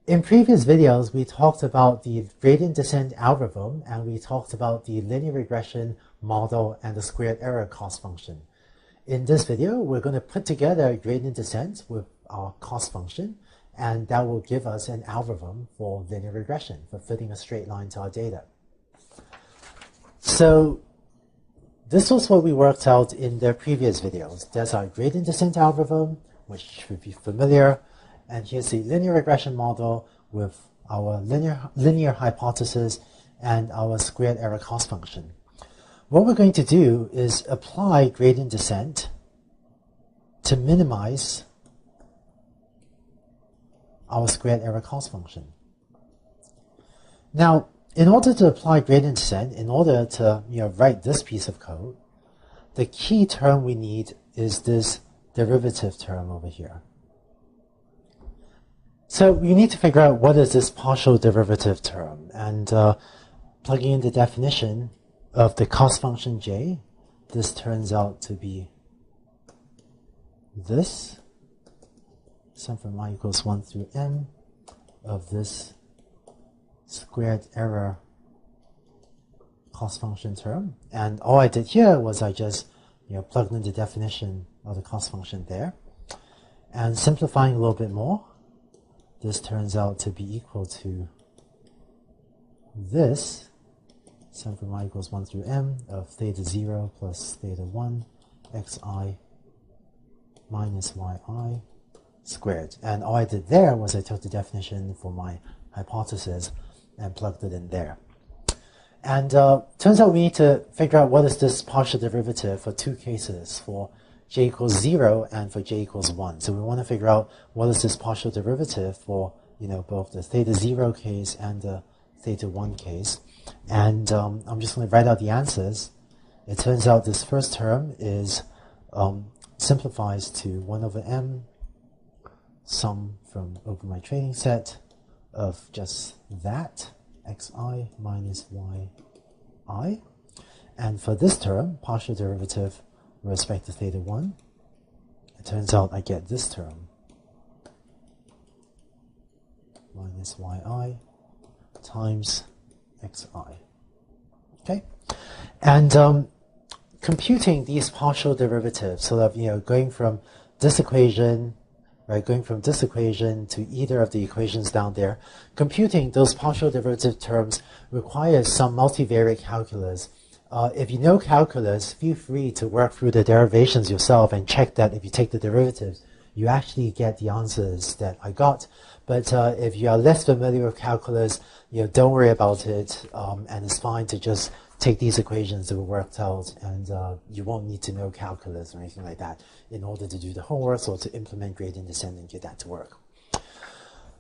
In previous videos, we talked about the gradient descent algorithm, and we talked about the linear regression model and the squared error cost function. In this video, we're going to put together a gradient descent with our cost function, and that will give us an algorithm for linear regression, for fitting a straight line to our data. So this was what we worked out in the previous videos. There's our gradient descent algorithm, which should be familiar. And here's the linear regression model with our linear hypothesis and our squared error cost function. What we're going to do is apply gradient descent to minimize our squared error cost function. Now, in order to apply gradient descent, in order to write this piece of code, the key term we need is this derivative term over here. So you need to figure out what is this partial derivative term, and plugging in the definition of the cost function j, this turns out to be this, sum from I equals 1 through m of this squared error cost function term. And all I did here was I just plugged in the definition of the cost function there. And simplifying a little bit more, this turns out to be equal to this, sum from I equals 1 through m of theta 0 plus theta 1 xi minus yi squared. And all I did there was I took the definition for my hypothesis and plugged it in there. And turns out we need to figure out what is this partial derivative for two cases, for j equals 0 and for j equals 1. So we want to figure out what is this partial derivative for both the theta 0 case and the theta 1 case. And I'm just going to write out the answers. It turns out this first term is simplifies to 1 over m sum from over my training set of just that, xi minus yi. And for this term, partial derivative with respect to theta 1, it turns out I get this term, minus yi times xi. Okay? And computing these partial derivatives, so that going from this equation to either of the equations down there, computing those partial derivative terms requires some multivariate calculus. If you know calculus, feel free to work through the derivations yourself and check that if you take the derivatives, you actually get the answers that I got. But if you are less familiar with calculus, don't worry about it, and it's fine to just take these equations that were worked out, and you won't need to know calculus or anything like that in order to do the homework or to implement gradient descent and get that to work.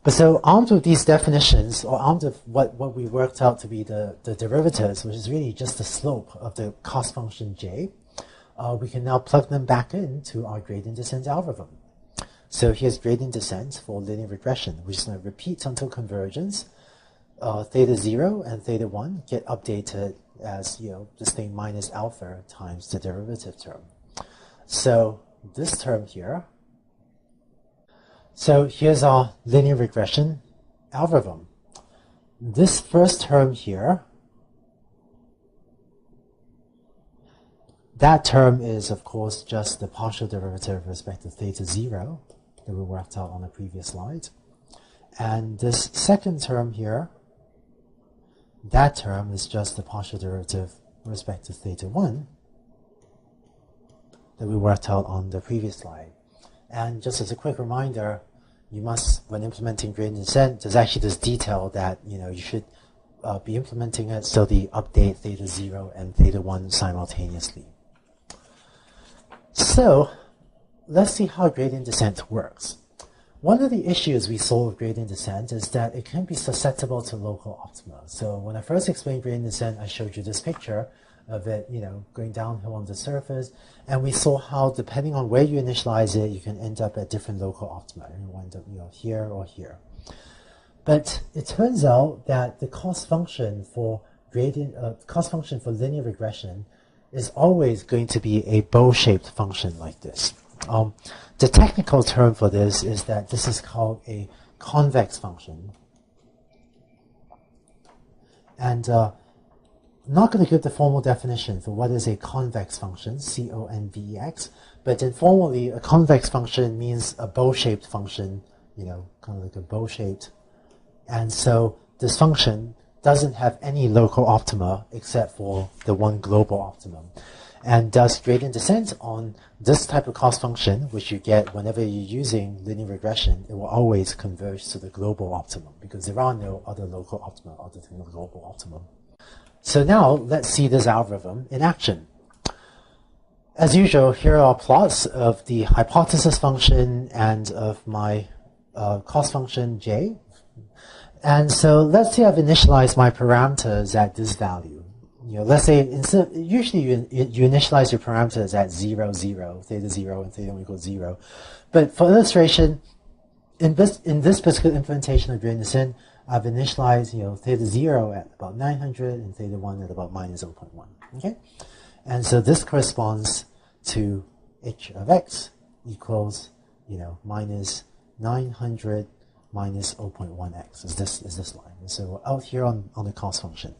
But so armed with these definitions, or armed with what we worked out to be the derivatives, which is really just the slope of the cost function j, we can now plug them back into our gradient descent algorithm. So here's gradient descent for linear regression. We're just going to repeat until convergence. Theta 0 and theta 1 get updated as this thing minus alpha times the derivative term. So this term here. So here's our linear regression algorithm. This first term here, that term is of course just the partial derivative with respect to theta 0 that we worked out on the previous slide. And this second term here, that term is just the partial derivative with respect to theta 1 that we worked out on the previous slide. And just as a quick reminder, you must, when implementing gradient descent, there's actually this detail that you should be implementing it so the update theta 0 and theta 1 simultaneously. So let's see how gradient descent works. One of the issues we saw with gradient descent is that it can be susceptible to local optima. So when I first explained gradient descent, I showed you this picture of it, going downhill on the surface, and we saw how depending on where you initialize it, you can end up at different local optima. You end up, here or here. But it turns out that the cost function for linear regression is always going to be a bow-shaped function like this. The technical term for this is that this is called a convex function. And I'm not going to give the formal definition for what is a convex function, C-O-N-V-E-X, but informally, a convex function means a bow-shaped function, you know, kind of like a bow-shaped. And so this function doesn't have any local optima except for the one global optimum. And thus gradient descent on this type of cost function, which you get whenever you're using linear regression, it will always converge to the global optimum because there are no other local optima other than the global optimum. So now let's see this algorithm in action. As usual, here are plots of the hypothesis function and of my cost function j. And so let's say I've initialized my parameters at this value. You know, let's say usually you initialize your parameters at 0, 0, theta 0, and theta 1 equals 0. But for illustration, in this particular implementation of gradient descent, I've initialized, you know, theta 0 at about 900 and theta 1 at about minus 0.1. Okay, and so this corresponds to h of x equals, you know, minus 900 minus 0.1x is this line. And so we're out here on the cost function.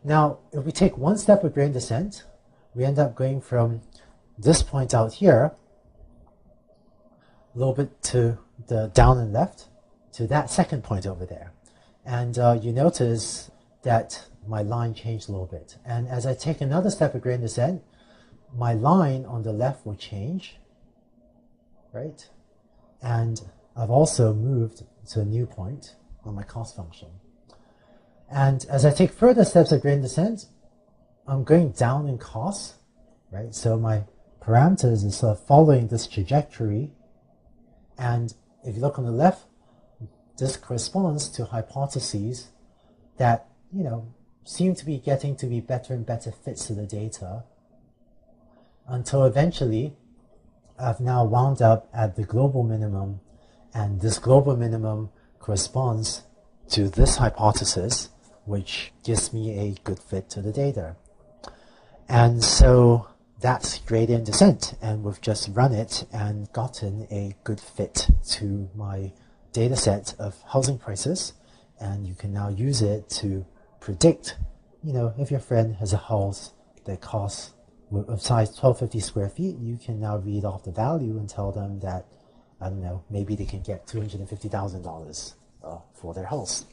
Now, if we take one step of gradient descent, we end up going from this point out here, a little bit to the down and left, to that second point over there. And you notice that my line changed a little bit. And as I take another step of gradient descent, my line on the left will change, right? And I've also moved to a new point on my cost function. And as I take further steps of gradient descent, I'm going down in cost, right? So my parameters is sort of following this trajectory. And if you look on the left, this corresponds to hypotheses that, you know, seem to be getting to be better and better fits to the data until eventually I've now wound up at the global minimum, and this global minimum corresponds to this hypothesis, which gives me a good fit to the data. And so that's gradient descent, and we've just run it and gotten a good fit to my data set of housing prices, and you can now use it to predict, you know, if your friend has a house that costs of size 1250 square feet, you can now read off the value and tell them that, I don't know, maybe they can get $250,000 for their house.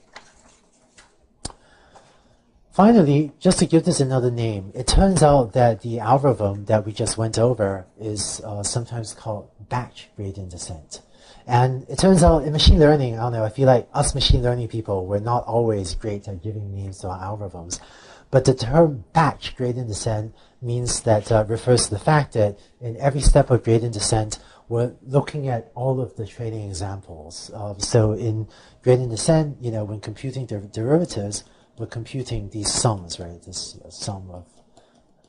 Finally, just to give this another name, it turns out that the algorithm that we just went over is sometimes called batch gradient descent. And it turns out in machine learning, I don't know, I feel like us machine learning people, we're not always great at giving names to our algorithms. But the term batch gradient descent means that refers to the fact that in every step of gradient descent, we're looking at all of the training examples. So in gradient descent, you know, when computing derivatives, we're computing these sums, right? This sum of.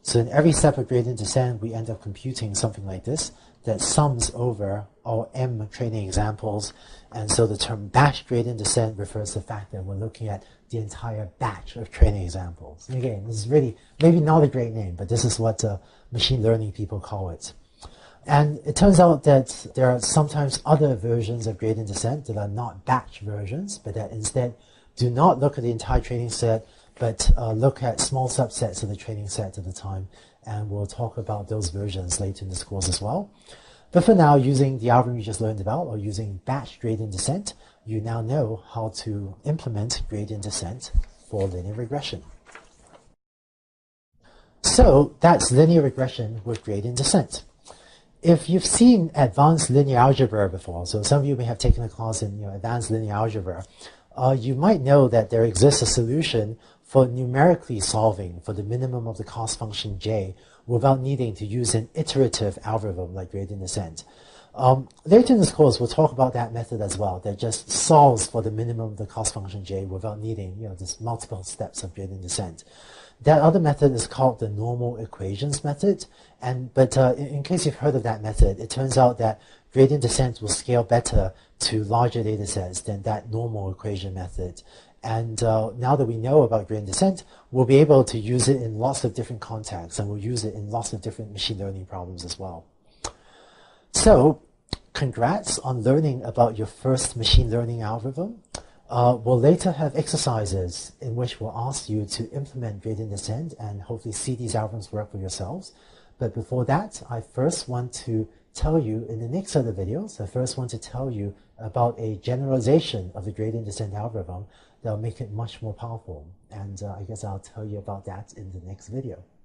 So in every step of gradient descent, we end up computing something like this that sums over all m training examples. And so the term batch gradient descent refers to the fact that we're looking at the entire batch of training examples. And again, this is really maybe not a great name, but this is what machine learning people call it. And it turns out that there are sometimes other versions of gradient descent that are not batch versions, but that instead do not look at the entire training set, but look at small subsets of the training set at a time. And we'll talk about those versions later in this course as well. But for now, using the algorithm you just learned about, or using batch gradient descent, you now know how to implement gradient descent for linear regression. So that's linear regression with gradient descent. If you've seen advanced linear algebra before, so some of you may have taken a class in advanced linear algebra, you might know that there exists a solution for numerically solving for the minimum of the cost function j without needing to use an iterative algorithm like gradient descent. Later in this course, we'll talk about that method as well, that just solves for the minimum of the cost function j without needing this multiple steps of gradient descent. That other method is called the normal equations method. But in case you've heard of that method, it turns out that gradient descent will scale better to larger data sets than that normal equation method. And now that we know about gradient descent, we'll be able to use it in lots of different contexts, and we'll use it in lots of different machine learning problems as well. So congrats on learning about your first machine learning algorithm. We'll later have exercises in which we'll ask you to implement gradient descent and hopefully see these algorithms work for yourselves. But before that, I first want to tell you in the next set of videos, I first want to tell you about a generalization of the gradient descent algorithm that will make it much more powerful. And I guess I'll tell you about that in the next video.